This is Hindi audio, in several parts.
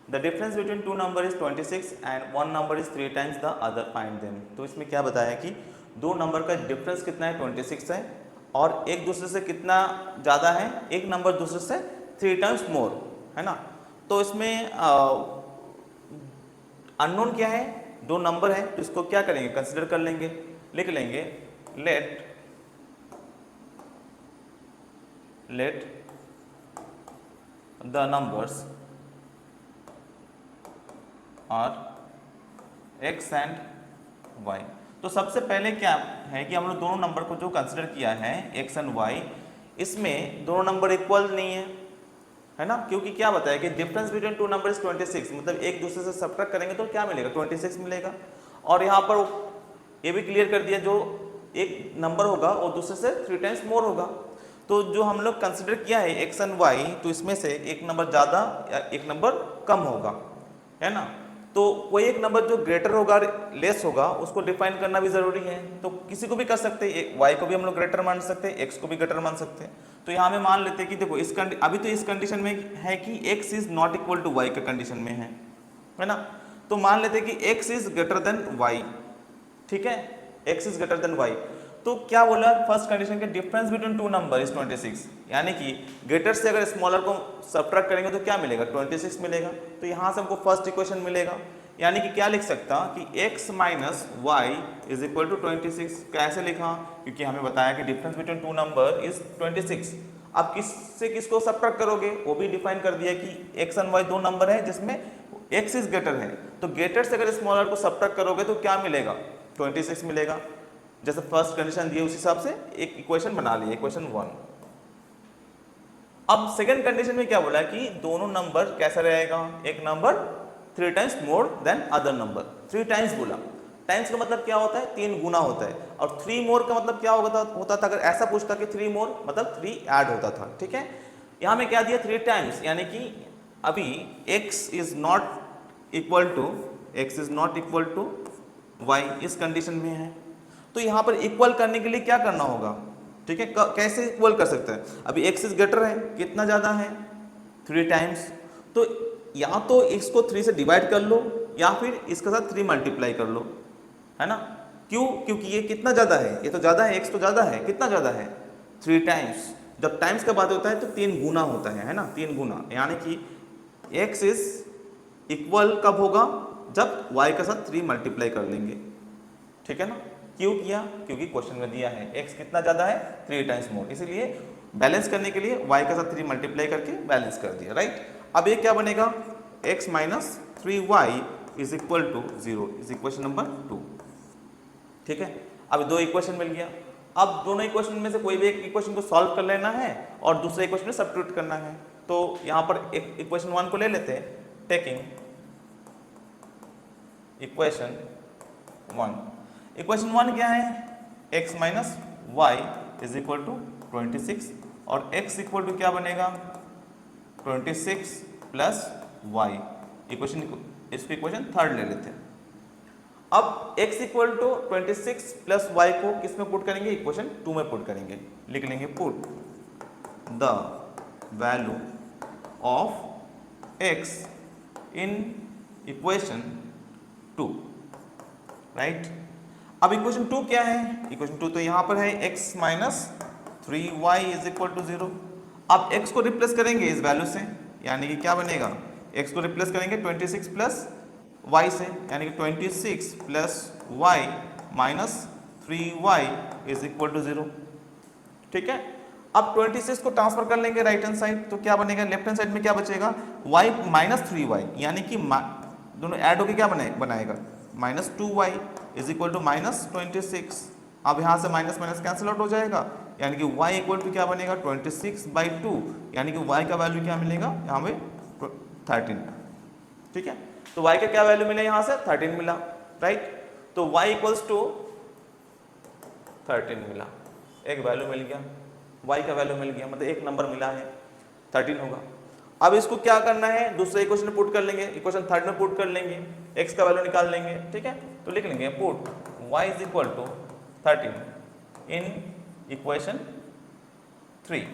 The difference between two number is 26 and one number is 3 times the other, find them. तो इसमें क्या बताया कि दो नंबर का डिफरेंस कितना है, 26 है, और एक दूसरे से कितना ज़्यादा है, एक नंबर दूसरे से 3 टाइम्स मोर, है ना। तो इसमें अननोन क्या है, दो नंबर है, तो इसको क्या करेंगे, कंसिडर कर लेंगे, लिख लेंगे let the numbers are x and y। तो सबसे पहले क्या है कि हम लोग दोनों नंबर को जो कंसिडर किया है x एंड y, इसमें दोनों नंबर इक्वल नहीं है ना, क्योंकि क्या बताया कि difference between two number is 26, मतलब एक दूसरे से सब्ट्रैक्ट करेंगे तो क्या मिलेगा, 26 मिलेगा। और यहाँ पर ये भी क्लियर कर दिया, जो एक नंबर होगा वो दूसरे से 3 टाइम्स मोर होगा। तो जो हम लोग कंसिडर किया है x एंड y, तो इसमें से एक नंबर ज़्यादा या एक नंबर कम होगा, है ना। तो कोई एक नंबर जो ग्रेटर होगा लेस होगा उसको डिफाइन करना भी जरूरी है। तो किसी को भी कर सकते हैं, y को भी हम लोग ग्रेटर मान सकते हैं, x को भी ग्रेटर मान सकते हैं। तो यहाँ में मान लेते हैं कि देखो अभी तो इस कंडीशन में है कि x is not equal to y का कंडीशन में है ना। तो मान लेते हैं कि x is greater than y, ठीक है, x is greater than y। तो क्या बोला, फर्स्ट कंडीशन के difference between two number is 26, यानी कि ग्रेटर से अगर स्मॉलर को सब्ट्रैक्ट करेंगे तो क्या मिलेगा, 26 मिलेगा। तो यहाँ से हमको फर्स्ट इक्वेशन मिलेगा, यानी कि क्या लिख सकता कि x minus y is equal to 26। कैसे लिखा, क्योंकि हमें बताया कि difference between two number is 26। अब किससे किसको सब्ट्रैक्ट करोगे वो भी डिफाइन कर दिया कि x एंड y दो नंबर है जिसमें x इज ग्रेटर है, तो ग्रेटर से अगर स्मॉलर को सब्ट्रैक्ट करोगे तो क्या मिलेगा, 26 मिलेगा। जैसे फर्स्ट कंडीशन दिए उस हिसाब से एक इक्वेशन बना लिए, इक्वेशन 1। अब सेकंड कंडीशन में क्या बोला कि दोनों नंबर कैसा रहेगा, एक number 3 times more than other number, 3 times बोला। टाइम्स का मतलब क्या होता है, 3 गुना होता है, और 3 मोर का मतलब क्या होता था, अगर ऐसा पूछता कि 3 मोर मतलब 3 ऐड होता था, ठीक है। यहाँ में क्या दिया, 3 टाइम्स, यानी कि अभी x is not equal to y इस कंडीशन में है। तो यहाँ पर इक्वल करने के लिए क्या करना होगा, ठीक है, कैसे इक्वल कर सकते हैं, अभी x इज ग्रेटर है, कितना ज़्यादा है, 3 टाइम्स। तो या तो इसको 3 से डिवाइड कर लो या फिर इसके साथ 3 मल्टीप्लाई कर लो, है ना। क्यों, क्योंकि ये कितना ज़्यादा है, ये तो ज़्यादा है, x तो ज़्यादा है, कितना ज़्यादा है, 3 टाइम्स। जब टाइम्स का बात होता है तो 3 गुना होता है ना, 3 गुना, यानी कि x इज इक्वल कब होगा, जब y के साथ 3 मल्टीप्लाई कर लेंगे, ठीक है ना। क्यों किया, क्योंकि क्वेश्चन में दिया है x कितना ज़्यादा है, 3 टाइम्स मोर, इसीलिए बैलेंस करने के लिए y के साथ 3 मल्टीप्लाई करके बैलेंस कर दिया, राइट। अब ये क्या बनेगा, x minus 3y is equal to 0 is equation number 2, ठीक है। अब दो इक्वेशन मिल गया। अब दोनों इक्वेशन में से कोई भी एक इक्वेशन को सॉल्व कर लेना है और दूसरे इक्वेशन में सब्स्टिट्यूट करना है। तो यहाँ पर एक इक्वेशन 1 को ले लेते हैं, टेकिंग इक्वेशन 1। इक्वेशन 1 क्या है, x minus y is equal to 26, और x इक्वल टू क्या बनेगा, 26 प्लस वाई। इसको इक्वेशन थर्ड ले लेते हैं। अब x equal to 26 plus y को किस में पुट करेंगे, इक्वेशन 2 में पुट करेंगे, लिख लेंगे put the value of x in equation 2, right. अब इक्वेशन 2 क्या है, इक्वेशन 2 तो यहां पर है x minus 3y is equal to 0। अब x को रिप्लेस करेंगे इस वैल्यू से, यानी कि क्या बनेगा, x को रिप्लेस करेंगे 26 प्लस y से, यानी कि 26 plus y minus 3y is equal to 0, ठीक है। अब 26 को ट्रांसफर कर लेंगे राइट हैंड साइड, तो क्या बनेगा, लेफ्ट हैंड साइड में क्या बचेगा, y माइनस 3y, यानी कि दोनों ऐड होकर क्या बनाएगा minus 2y is equal to minus 26। अब यहाँ से माइनस माइनस कैंसिल आउट हो जाएगा, यानी कि y इक्वल टू क्या बनेगा 26/2, यानी कि y का वैल्यू क्या मिलेगा यहाँ पे 13, ठीक है। तो y का क्या वैल्यू मिला, यहाँ से 13 मिला, राइट। तो y इक्वल्स टू 13 मिला, एक वैल्यू मिल गया, y का वैल्यू मिल गया, मतलब एक नंबर मिला है, 13 होगा। अब इसको क्या करना है, दूसरे इक्वेशन में पुट कर लेंगे, इक्वेशन थर्ड में पुट कर लेंगे, x का वैल्यू निकाल लेंगे, ठीक है। तो लिख लेंगे put y is equal to 13 in equation 3।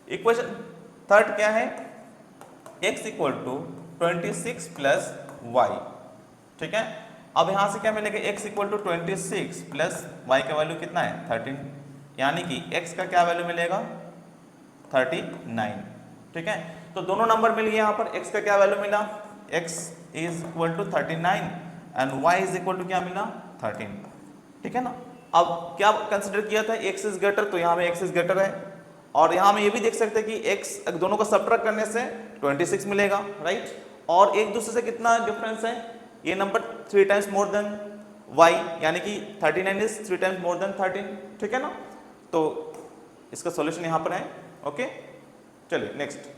Equation third क्या है, x equal to 26 plus y, ठीक है। अब यहाँ से क्या मिलेगा, x equal to 26 plus y का वैल्यू कितना है 13, यानी कि x का क्या वैल्यू मिलेगा 39, ठीक है। तो दोनों नंबर मिल गए यहाँ पर, x का क्या वैल्यू मिला, x is equal to 39 and y is equal to क्या मिला 13, ठीक है ना। अब क्या कंसिडर किया था, x इज ग्रेटर, तो यहाँ में x इज ग्रेटर है, और यहाँ में ये भी देख सकते हैं कि x दोनों को सब्ट्रैक्ट करने से 26 मिलेगा, राइट। और एक दूसरे से कितना डिफरेंस है, ये number 3 times more than y, यानी कि 39 इज 3 टाइम्स मोर देन 13, ठीक है ना। तो इसका सॉल्यूशन यहाँ पर है, ओके। चलिए नेक्स्ट।